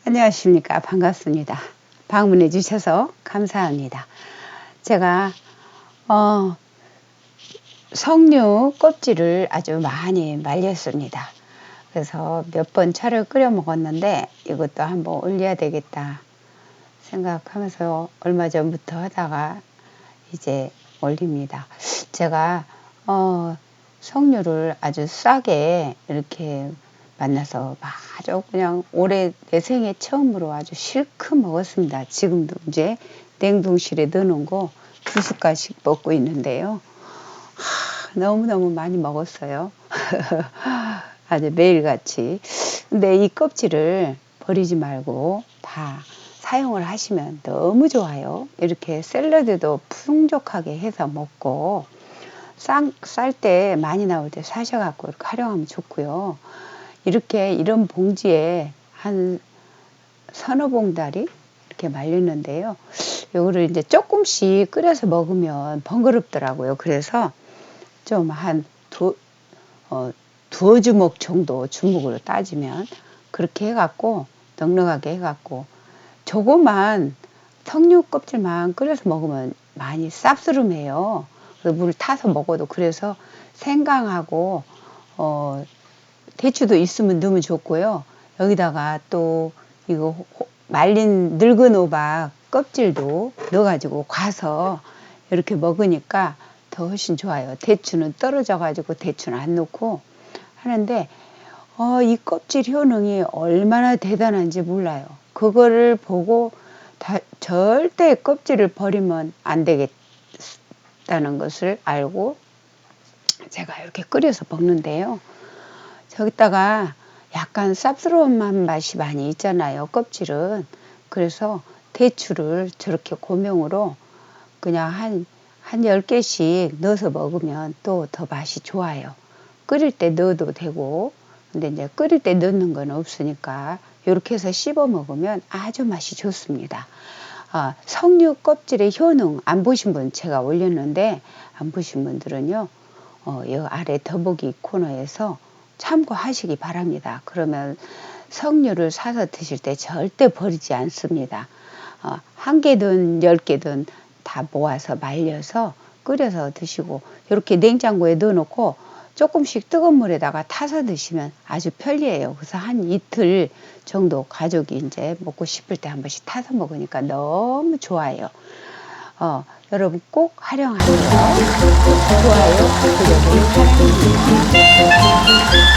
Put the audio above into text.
안녕하십니까. 반갑습니다. 방문해 주셔서 감사합니다. 제가 석류 껍질을 아주 많이 말렸습니다. 그래서 몇 번 차를 끓여 먹었는데 이것도 한번 올려야 되겠다 생각하면서 얼마 전부터 하다가 이제 올립니다. 제가 석류를 아주 싸게 이렇게 만나서 아주 그냥 올해 내 생애 처음으로 아주 실컷 먹었습니다. 지금도 이제 냉동실에 넣어놓은 거 2숟갈씩 먹고 있는데요. 너무너무 많이 먹었어요. 아주 매일같이. 근데 이 껍질을 버리지 말고 다 사용을 하시면 너무 좋아요. 이렇게 샐러드도 풍족하게 해서 먹고 쌀 때 많이 나올 때 사셔갖고 이렇게 활용하면 좋고요. 이렇게 이런 봉지에 한 서너 봉다리 이렇게 말렸는데요. 요거를 이제 조금씩 끓여서 먹으면 번거롭더라고요. 그래서 좀 한 두어 주먹 정도 주먹으로 따지면 그렇게 해갖고 넉넉하게 해갖고 조그만 석류 껍질만 끓여서 먹으면 많이 쌉스름해요. 그래서 물 타서 먹어도 그래서 생강하고 대추도 있으면 넣으면 좋고요. 여기다가 또 이거 말린 늙은 호박 껍질도 넣어가지고 과서 이렇게 먹으니까 더 훨씬 좋아요. 대추는 떨어져 가지고 대추는 안 넣고 하는데 이 껍질 효능이 얼마나 대단한지 몰라요. 그거를 보고 절대 껍질을 버리면 안 되겠다는 것을 알고 제가 이렇게 끓여서 먹는데요. 저기다가 약간 쌉스러운 맛이 많이 있잖아요. 껍질은. 그래서 대추를 저렇게 고명으로 그냥 한 10개씩 넣어서 먹으면 또 더 맛이 좋아요. 끓일 때 넣어도 되고, 근데 이제 끓일 때 넣는 건 없으니까 이렇게 해서 씹어 먹으면 아주 맛이 좋습니다. 석류 껍질의 효능 안 보신 분 제가 올렸는데 안 보신 분들은요, 이 아래 더보기 코너에서 참고하시기 바랍니다. 그러면 석류를 사서 드실 때 절대 버리지 않습니다. 한 개든 10개든 다 모아서 말려서 끓여서 드시고 이렇게 냉장고에 넣어놓고 조금씩 뜨거운 물에다가 타서 드시면 아주 편리해요. 그래서 한 이틀 정도 가족이 이제 먹고 싶을 때 한 번씩 타서 먹으니까 너무 좋아요. 여러분 꼭 활용하세요. 좋아요, 구독을 사랑합니다.